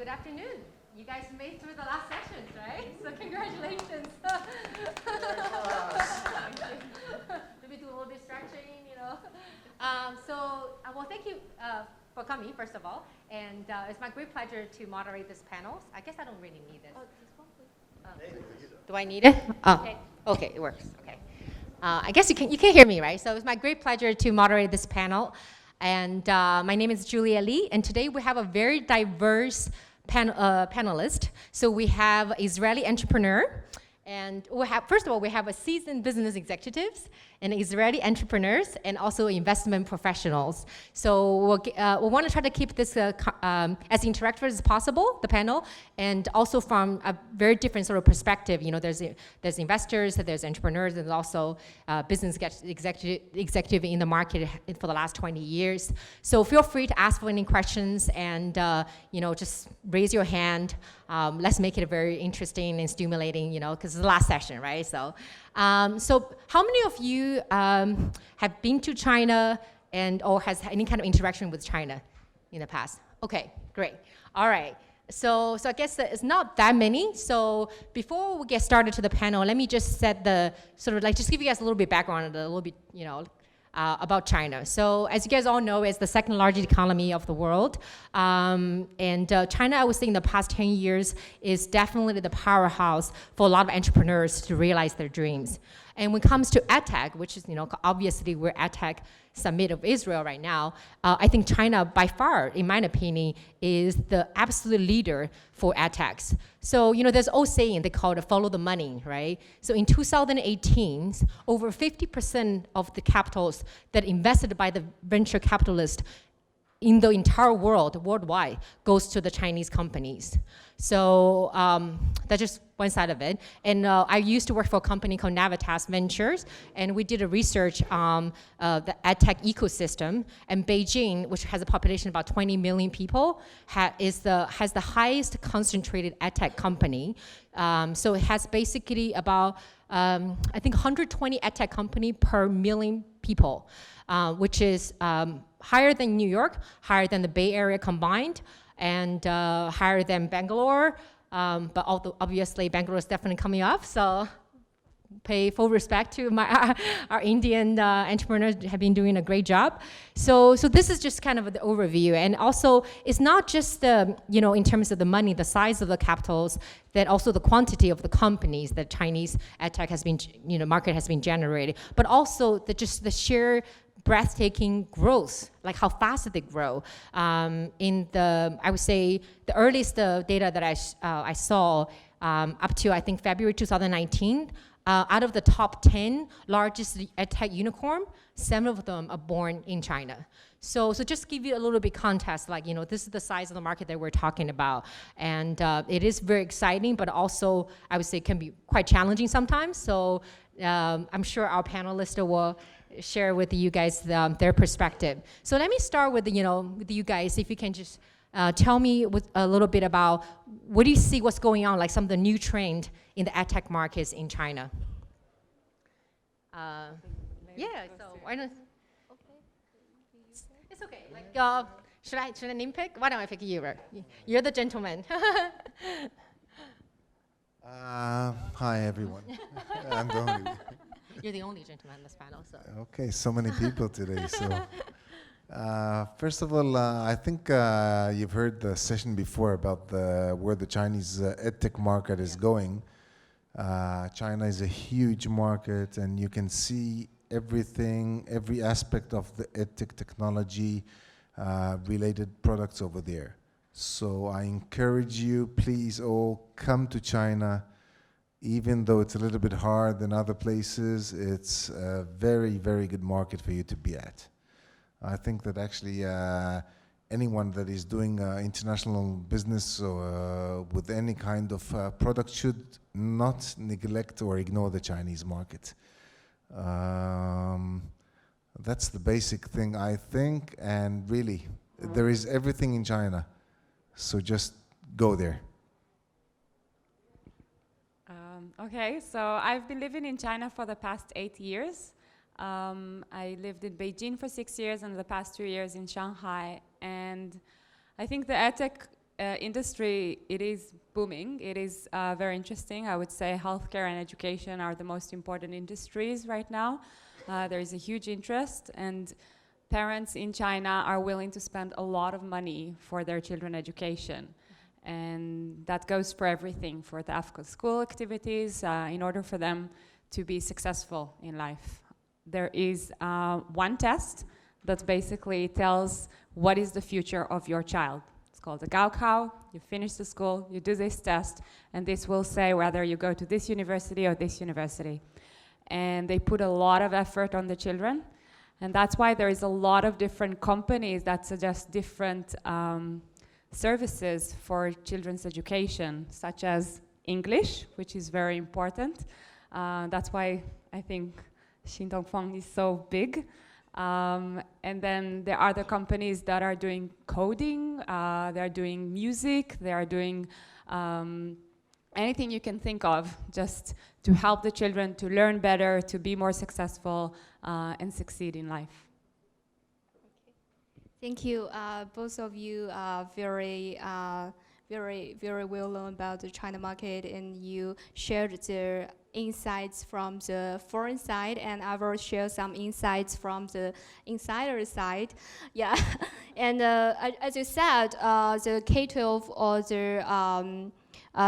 good afternoon. You guys made it through the last sessions, right? So congratulations. Did we do a little bit stretching, you know? Well, thank you for coming, first of all. And it's my great pleasure to moderate this panel. I guess I don't really need this. Do I need it? Oh, okay, it works. Okay. I guess you can hear me, right? So it's my great pleasure to moderate this panel. And my name is Juliette, and today we have a very diverse panelist. So we have Israeli entrepreneur, and first of all, we have a seasoned business executives and Israeli entrepreneurs, and also investment professionals. So we want to try to keep this as interactive as possible, the panel, and also from a very different sort of perspective. You know, there's investors, there's entrepreneurs, and also business executive in the market for the last 20 years. So feel free to ask for any questions, and you know, just raise your hand. Let's make it very interesting and stimulating, you know, because it's the last session, right? So how many of you have been to China or has any kind of interaction with China in the past? Okay, great. All right. So I guess it's not that many. So before we get started to the panel, let me just set the sort of like just give you guys a little bit background, a little bit, you know, about China. So as you guys all know, it's the second largest economy of the world. And China, I would say in the past 10 years, is definitely the powerhouse for a lot of entrepreneurs to realize their dreams. And when it comes to EdTech, which is, you know, obviously we're EdTech Summit of Israel right now, I think China, by far, in my opinion, is the absolute leader for EdTechs. So, you know, there's old saying, they call it follow the money, right? So in 2018, over 50% of the capitals that invested by the venture capitalists in the entire world, worldwide, goes to the Chinese companies. So that's just one side of it. And I used to work for a company called Navitas Ventures, and we did a research on the EdTech ecosystem. And Beijing, which has a population of about 20 million people, has the highest concentrated EdTech company. So it has basically about, I think, 120 EdTech company per million people, which is higher than New York, higher than the Bay Area combined, and higher than Bangalore. But although obviously Bangalore is definitely coming up, so pay full respect to our Indian entrepreneurs have been doing a great job. So this is just kind of the overview. And also, it's not just you know, in terms of the money, the size of the capitals, that also the quantity of the companies that Chinese EdTech has been, you know, market has been generated, but also just the sheer breathtaking growth, like how fast they grow. In the, I would say, the earliest data that I saw up to, I think, February 2019, out of the top 10 largest EdTech unicorn, 7 of them are born in China. So just give you a little bit context, like, you know, this is the size of the market that we're talking about. And it is very exciting, but also, I would say, can be quite challenging sometimes. So I'm sure our panelists will share with you guys their perspective. So let me start with, you know, with you guys, if you can just tell me a little bit about what do you see what's going on, like some of the new trend in the EdTech markets in China. Yeah, so why not? It's okay. Like, should I name pick? Why don't I pick you? You're the gentleman. Hi everyone. I'm the only. You're the only gentleman on this panel, so. Okay, so many people today. So, first of all, I think you've heard the session before about where the Chinese EdTech market is going. China is a huge market, and you can see everything, every aspect of the EdTech technology related products over there. So I encourage you, please all come to China. Even though it's a little bit hard than other places, it's a very, very good market for you to be at. I think that actually anyone that is doing international business with any kind of product should not neglect or ignore the Chinese market. That's the basic thing, I think, and really, there is everything in China, so just go there. Okay, so I've been living in China for the past 8 years. I lived in Beijing for 6 years and the past 2 years in Shanghai. And I think the EdTech industry, it is booming. It is very interesting. I would say healthcare and education are the most important industries right now. There is a huge interest, and parents in China are willing to spend a lot of money for their children's education. And that goes for everything, for the after-school activities, in order for them to be successful in life. There is one test that basically tells what is the future of your child. It's called the Gaokao. You finish the school, you do this test, and this will say whether you go to this university or this university. And they put a lot of effort on the children, and that's why there is a lot of different companies that suggest different services for children's education, such as English, which is very important. That's why I think Xintongfeng is so big. And then there are other companies that are doing coding, they're doing music, they are doing anything you can think of, just to help the children to learn better, to be more successful, and succeed in life. Thank you. Both of you are very well known about the China market, and you shared the insights from the foreign side, and I will share some insights from the insider side. Yeah, and as you said, the K-12 or the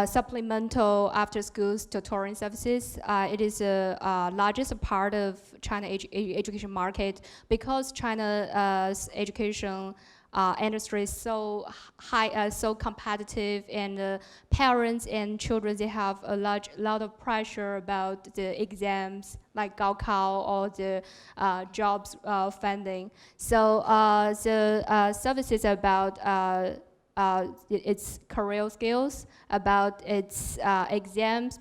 supplemental after-school tutoring services, it is the largest part of China education market, because China's education industry is so high, so competitive, and parents and children, they have a lot of pressure about the exams like Gaokao or the jobs funding. So the services about its career skills, about its exams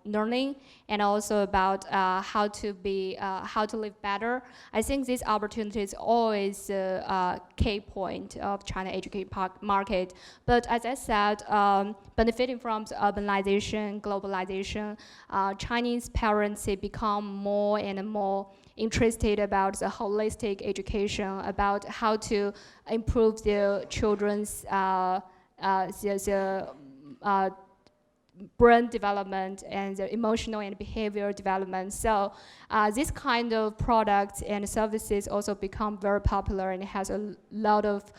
learning, and also about how to live better. I think this opportunity is always a key point of China education market. But as I said, benefiting from the urbanization, globalization, Chinese parents, they become more and more interested about the holistic education, about how to improve their children's brain development and the emotional and behavioral development. So this kind of products and services also become very popular, and it has a lot of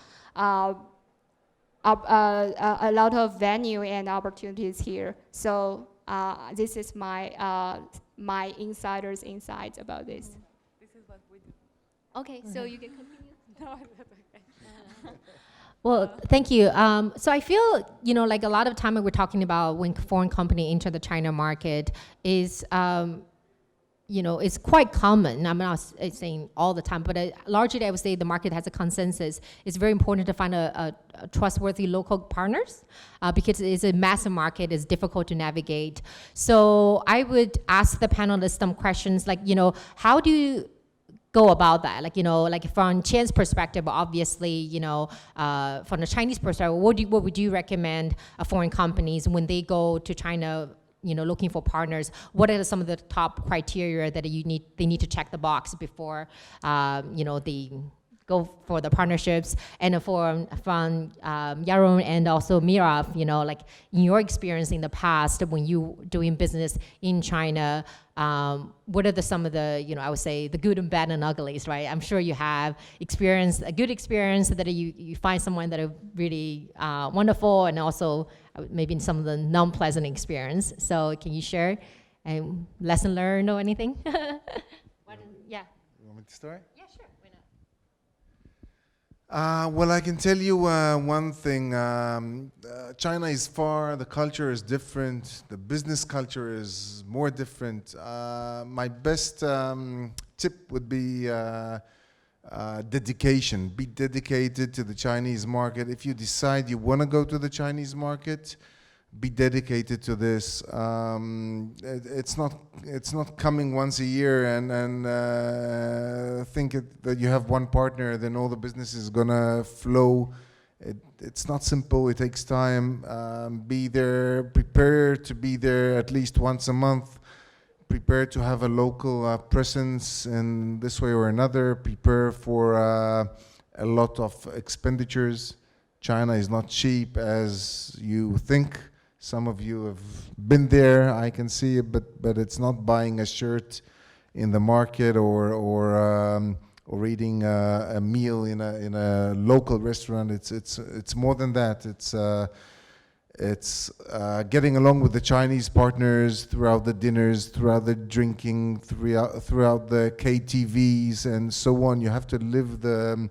venue and opportunities here. So this is my my insider's insights about this. This is what we do. Okay, so you can continue. No, that's okay. Well, thank you. So I feel, like a lot of time when we're talking about when foreign company enter the China market is, it's quite common. I'm not saying all the time, but largely I would say the market has a consensus. It's very important to find a trustworthy local partners because it is a massive market, it's difficult to navigate. So I would ask the panelists some questions like, how do you go about that? Like from Qian's perspective, obviously, from the Chinese perspective, what would you recommend foreign companies when they go to China, looking for partners? What are some of the top criteria that they need to check the box before, they go for the partnerships? And from Yaron and also Meirav, like in your experience in the past when you doing business in China, what are some of the, I would say the good and bad and uglies, right? I'm sure you have a good experience that you find someone that are really wonderful, and also maybe some of the non-pleasant experience. So can you share a lesson learned or anything? Yeah. You want me to start? Yeah, sure. Why not? Well, I can tell you one thing. China is far, the culture is different, the business culture is more different. My best tip would be dedication. Be dedicated to the Chinese market. If you decide you want to go to the Chinese market, be dedicated to this. It's not coming once a year and think that you have one partner, then all the business is gonna flow. It's not simple. It takes time. Be there. Prepare to be there at least once a month. Prepare to have a local presence in this way or another. Prepare for a lot of expenditures. China is not cheap as you think. Some of you have been there, I can see it, but it's not buying a shirt in the market or eating a meal in a local restaurant. It's more than that. It's getting along with the Chinese partners throughout the dinners, throughout the drinking, throughout the KTVs and so on. You have to live the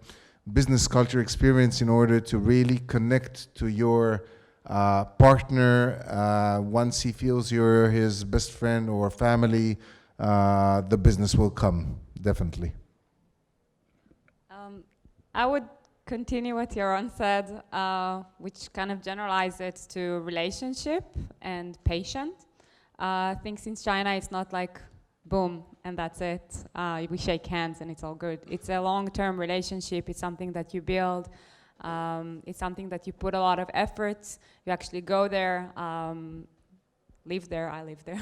business culture experience in order to really connect to your partner. Once he feels you're his best friend or family, the business will come, definitely. I would continue what Yaron said, which kind of generalize it to relationship and patient. I think since China, it's not like boom and that's it. We shake hands and it's all good. It's a long-term relationship. It's something that you build. It's something that you put a lot of effort. You actually go there, live there, I live there.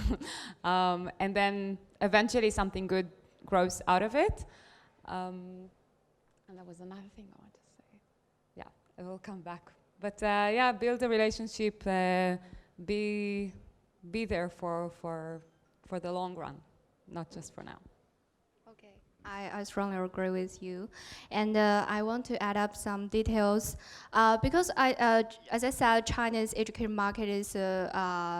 And then eventually something good grows out of it. And there was another thing I wanted to say. Yeah, it will come back. But yeah, build a relationship, be there for the long run, not just for now. Okay, I strongly agree with you. And I want to add up some details. Because as I said, China's education market is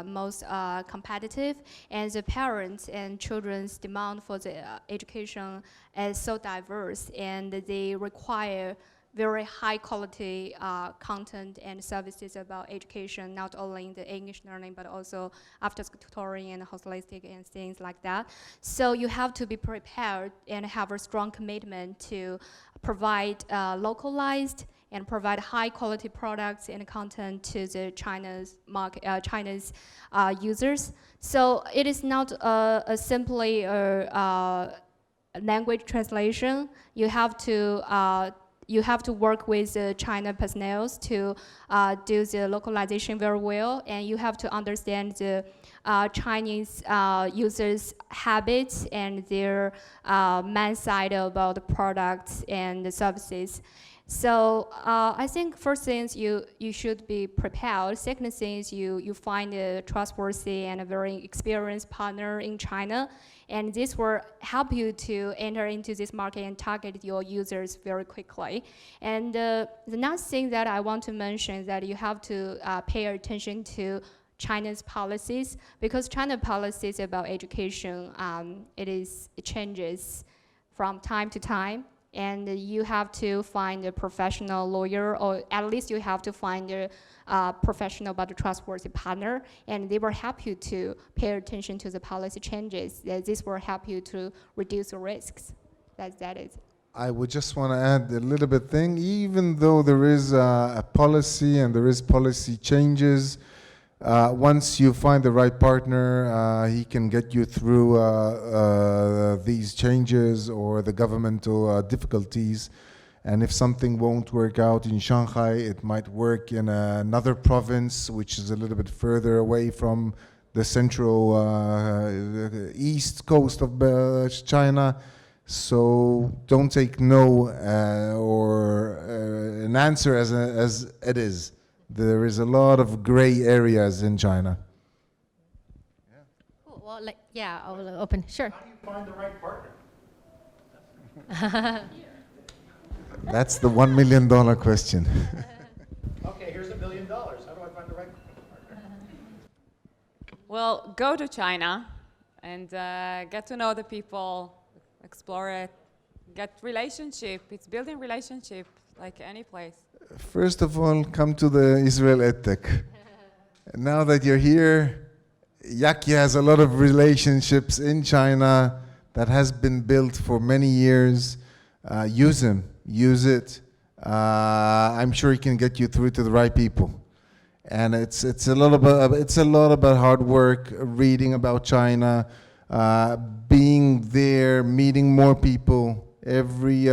most competitive, and the parents and children's demand for the education is so diverse, and they require very high quality content and services about education, not only in the English learning, but also after school tutoring and holistic and things like that. So you have to be prepared and have a strong commitment to provide localized and provide high quality products and content to the China's market, China's users. So it is not simply a language translation. You have to work with China personnel to do the localization very well, and you have to understand the Chinese users' habits and their mindset about the products and the services. So I think first things you should be prepared. Second things you find a trustworthy and a very experienced partner in China, and this will help you to enter into this market and target your users very quickly. And the next thing that I want to mention is that you have to pay attention to China's policies, because China policies about education, it changes from time to time. And you have to find a professional lawyer, or at least you have to find a professional but a trustworthy partner, and they will help you to pay attention to the policy changes. This will help you to reduce the risks. That is. I would just want to add a little bit thing. Even though there is a policy and there is policy changes, once you find the right partner, he can get you through these changes or the governmental difficulties. And if something won't work out in Shanghai, it might work in another province, which is a little bit further away from the central east coast of China. So don't take no or an answer as it is. There is a lot of gray areas in China. Cool. Well, I will open. Sure. How do you find the right partner? That's the $1 million question. Okay, here's $1 million. How do I find the right partner? Well, go to China and get to know the people, explore it, get relationship. It's building relationship like any place. First of all, come to the Israel EdTech. Now that you're here, Yaki has a lot of relationships in China that has been built for many years. Use them, use it. I'm sure he can get you through to the right people. And it's a lot about hard work, reading about China, being there, meeting more people. Every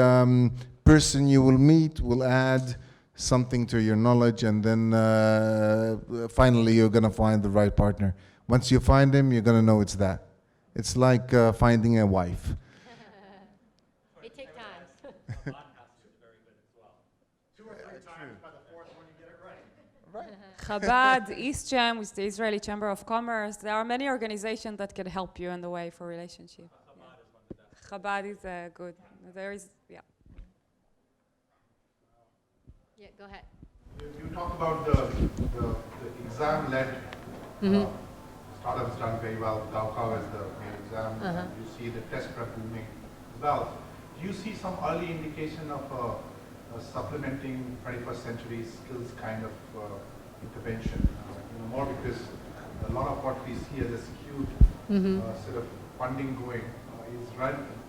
person you will meet will add something to your knowledge, and then finally you're going to find the right partner. Once you find him, you're going to know it's that. It's like finding a wife. It takes time. Two or three times by the fourth one, Chabad, East Jam with the Israeli Chamber of Commerce. There are many organizations that can help you in the way for relationship. Chabad is good. There is, yeah. Yeah, go ahead. You talk about the exam-led startups done very well. Gaokao is the main exam. You see the test prep booming as well. Do you see some early indication of a supplementing 21st century skills kind of intervention? More because a lot of what we see as a skewed sort of funding going is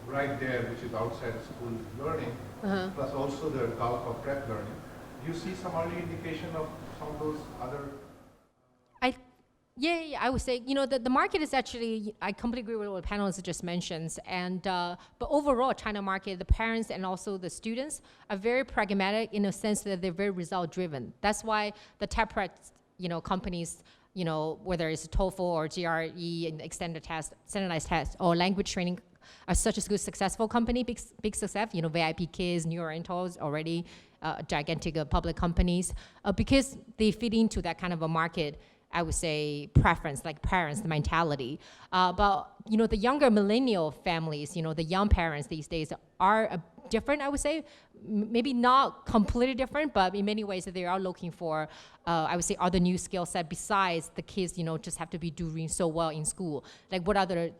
right there, which is outside of school learning, plus also the Gaokao prep learning. Do you see some early indication of some of those other? Yeah, I would say, the market is actually, I completely agree with what the panelists just mentioned. And, but overall, China market, the parents and also the students are very pragmatic in the sense that they're very result driven. That's why the tech prep, companies, whether it's TOEFL or GRE and extended test, standardized test, or language training are such a good successful company, big success, VIP Kids, New Oriental already gigantic public companies, because they fit into that kind of a market, I would say, preference, like parents, the mentality. But, the younger millennial families, the young parents these days are different, I would say. Maybe not completely different, but in many ways they are looking for, I would say, other new skill set besides the kids, just have to be doing so well in school. Like what other,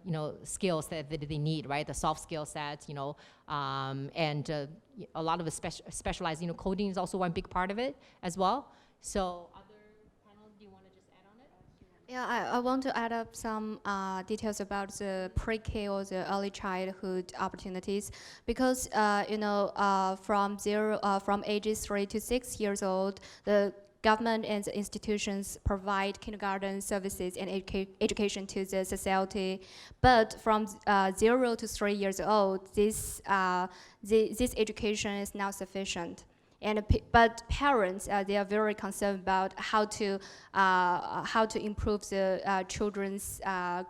skills that they need, right? The soft skill sets, and a lot of specialized, coding is also one big part of it as well. So yeah, I want to add up some details about the pre-K or the early childhood opportunities, because from ages 3 to 6 years old, the government and the institutions provide kindergarten services and education to the society. But from 0 to 3 years old, this education is not sufficient. But parents, they are very concerned about how to improve the children's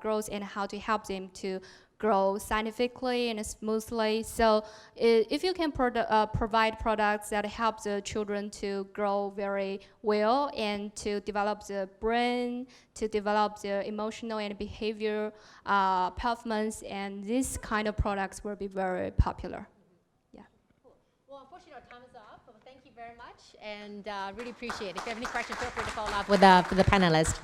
growth and how to help them to grow scientifically and smoothly. So if you can provide products that help the children to grow very well and to develop the brain, to develop their emotional and behavior performance, and these kind of products will be very popular. Well, unfortunately, our time is up. Well, thank you very much, and really appreciate it. If you have any questions, feel free to follow up with the panelists.